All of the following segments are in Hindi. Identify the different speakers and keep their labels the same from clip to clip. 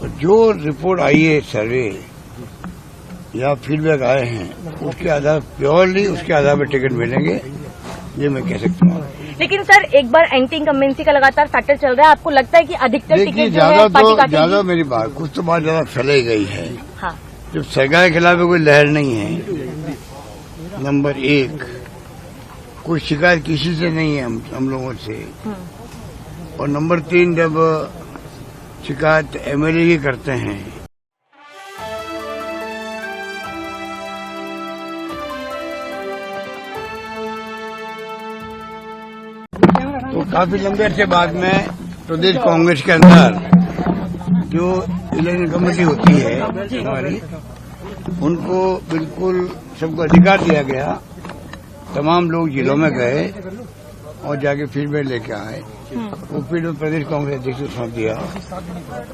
Speaker 1: जो रिपोर्ट आई है सर्वे या फीडबैक आए हैं उसके आधार प्योरली उसके आधार पर टिकट मिलेंगे, ये मैं कह सकता हूँ।
Speaker 2: लेकिन सर एक बार एंटी इनकम्बेंसी का लगातार फैक्टर चल रहा है, आपको लगता है कि अधिकतर
Speaker 1: देखिए
Speaker 2: टिकट जो है पार्टी काटेगी?
Speaker 1: ज्यादा मेरी बात कुछ तो बात ज्यादा फैलाई गई है।
Speaker 2: हाँ।
Speaker 1: जब सरकार के खिलाफ कोई लहर नहीं है, नंबर एक, कोई शिकायत किसी से नहीं है हम लोगों से, और नंबर तीन, जब शिकायत एमएलए ही करते हैं। तो काफी लंबे अरसे बाद में प्रदेश कांग्रेस के अंदर जो इलेक्शन कमेटी होती है हमारी, उनको बिल्कुल सबको अधिकार दिया गया। तमाम लोग जिलों में गए और जाके फीडबैक लेके आए। वो फीडबैक प्रदेश कांग्रेस अध्यक्ष को सौंप दिया।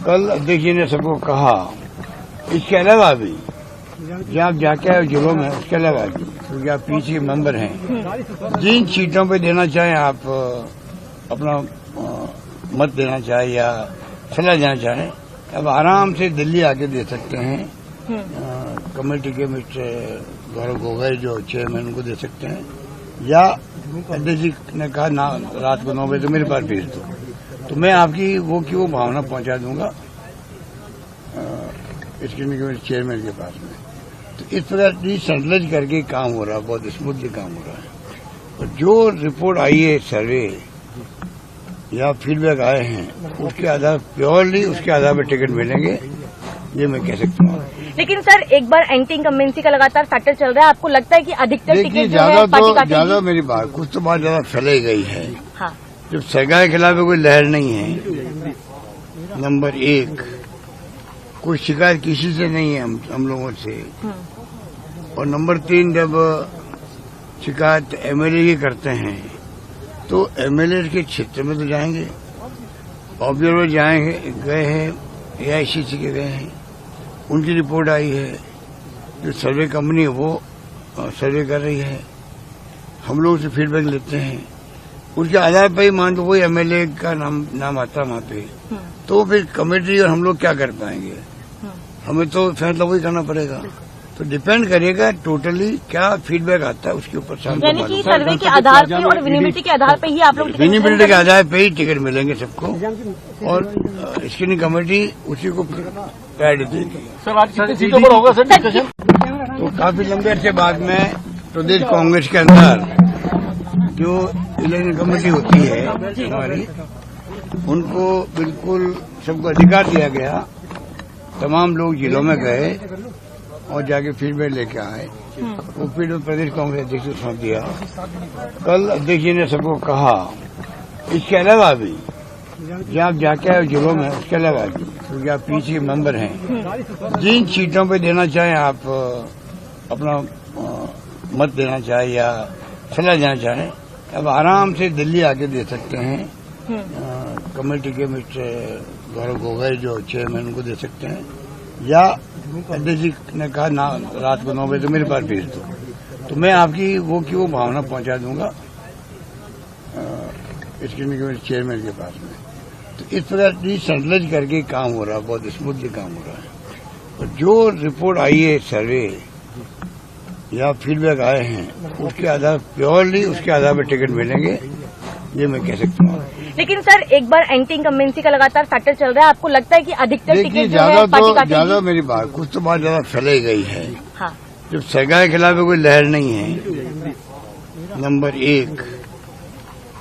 Speaker 1: कल अध्यक्ष जी ने सबको कहा, इसके अलावा भी जहाँ आप जाके आए जिलों में, उसके अलावा भी क्योंकि आप पीछे के मेंबर हैं, जिन सीटों पे देना चाहें आप अपना मत देना चाहें या सलाह देना चाहें, अब आराम से दिल्ली आके दे सकते हैं। कमेटी के मिस्टर गौरव गोगोई जो चेयरमैन, उनको दे सकते हैं, या अध्यक्ष जी ने कहा ना रात को 9 बजे तो मेरे पास भेज दो, तो मैं आपकी वो भावना पहुंचा दूंगा स्क्रीनिंग चेयरमैन के पास में। तो इस प्रकार डिसेंट्रलाइज करके काम हो रहा है, बहुत स्मूथली काम हो रहा है। और जो रिपोर्ट आई है सर्वे या फीडबैक आए हैं उसके आधार प्योरली उसके आधार पर टिकट मिलेंगे, ये मैं कह सकता हूँ।
Speaker 2: लेकिन सर एक बार एंटी इनकम्बेंसी का लगातार फैक्टर चल रहा है, आपको लगता है कि अधिकतर टिकट जो है पार्टी काटेगी?
Speaker 1: ज्यादा मेरी बात कुछ तो बात ज्यादा फैलाई गई है।
Speaker 2: हाँ।
Speaker 1: जब सरकार के खिलाफ कोई लहर नहीं है, नंबर एक, कोई शिकायत किसी से नहीं है हम लोगों से, और नंबर तीन, जब शिकायत एमएलए ही करते हैं तो एमएलए के क्षेत्र में तो जाएंगे, ऑब्जर्वर जाएंगे, गए हैं, एआईसीसी के गए हैं, उनकी रिपोर्ट आई है, जो सर्वे कंपनी है वो सर्वे कर रही है, हम लोग उसे फीडबैक लेते हैं, उसके आधार पर ही मान लो वही एमएलए का नाम आता वहां पे, तो फिर कमेटी और हम लोग क्या कर पाएंगे? हमें तो फैसला वही करना पड़ेगा। तो डिपेंड करेगा टोटली क्या फीडबैक आता है उसके ऊपर।
Speaker 2: यानी कि सर्वे के आधार पे और विनिमिटी के आधार पे ही आप लोग
Speaker 1: विनिमिटी के आधार पे ही टिकट मिलेंगे सबको, और स्क्रीनिंग कमेटी उसी को प्रायोरिटी देगी।
Speaker 3: सर आज कितनी सीटों पर होगा सर डिस्कशन?
Speaker 1: तो काफी लंबे अरसे बाद में प्रदेश कांग्रेस के अंदर जो इलेक्शन कमेटी होती है हमारी, उनको बिल्कुल सबको अधिकार दिया गया। तमाम लोग जिलों में गए और जाके फीडबैक लेके आए। वो फीडबैक प्रदेश कांग्रेस अध्यक्ष को सौंप दिया। कल अध्यक्ष जी ने सबको कहा, इसके अलावा भी जहाँ आप जाके आए जिलों में, उसके अलावा भी क्योंकि आप पीछे के मेंबर हैं, जिन सीटों पे देना चाहें आप अपना मत देना चाहें या सलाह देना चाहें, अब आराम से दिल्ली आके दे सकते हैं। कमेटी के मिस्टर गौरव गोगोई जो चेयरमैन, उनको दे सकते हैं, या अध्यक्ष जी ने कहा ना रात को 9 बजे तो मेरे पास भेज दो, तो मैं आपकी वो भावना पहुंचा दूंगा स्क्रीनिंग चेयरमैन के पास में। तो इस प्रकार डिसेंट्रलाइज करके काम हो रहा है, बहुत स्मूथली काम हो रहा है। और जो रिपोर्ट आई है सर्वे या फीडबैक आए हैं उसके आधार प्योरली उसके आधार पर टिकट मिलेंगे, ये मैं कह सकता हूँ।
Speaker 2: लेकिन सर एक बार एंटी इनकम्बेंसी का लगातार फैक्टर चल रहा है, आपको लगता है कि अधिकतर टिकट जो है पार्टी काटेगी?
Speaker 1: ज्यादा मेरी बात कुछ तो बात ज्यादा फैलाई गई है।
Speaker 2: हाँ।
Speaker 1: जब सरकार के खिलाफ कोई लहर नहीं है, नंबर एक,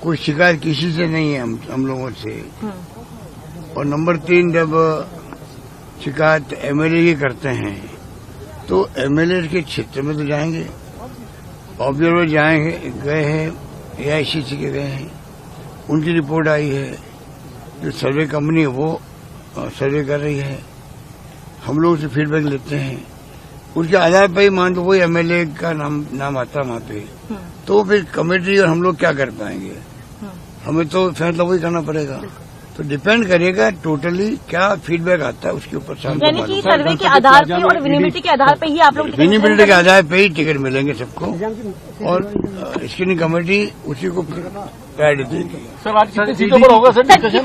Speaker 1: कोई शिकायत किसी से नहीं है हम लोगों से, और नंबर तीन, जब शिकायत एमएलए ही करते हैं तो एमएलए के क्षेत्र में तो जाएंगे, ऑब्जर्वर जाएंगे, गए हैं, एआईसीसी के गए हैं, उनकी रिपोर्ट आई है, जो सर्वे कंपनी है वो सर्वे कर रही है, हम लोग उसे फीडबैक लेते हैं, उसके आधार पर ही मान लो वही एमएलए का नाम आता वहां पे, तो फिर कमेटी और हम लोग क्या कर पाएंगे? हमें तो फैसला वही करना पड़ेगा। तो डिपेंड करेगा टोटली क्या फीडबैक आता है उसके ऊपर।
Speaker 2: यानी कि सर्वे के आधार पे और विनिमिटी के आधार पे ही आप लोग
Speaker 1: विनिमिटी के आधार पे ही टिकट मिलेंगे सबको, और स्क्रीनिंग कमेटी उसी को प्रायोरिटी देगी।
Speaker 3: सर आज कितनी सीटों पर होगा सर डिस्कशन?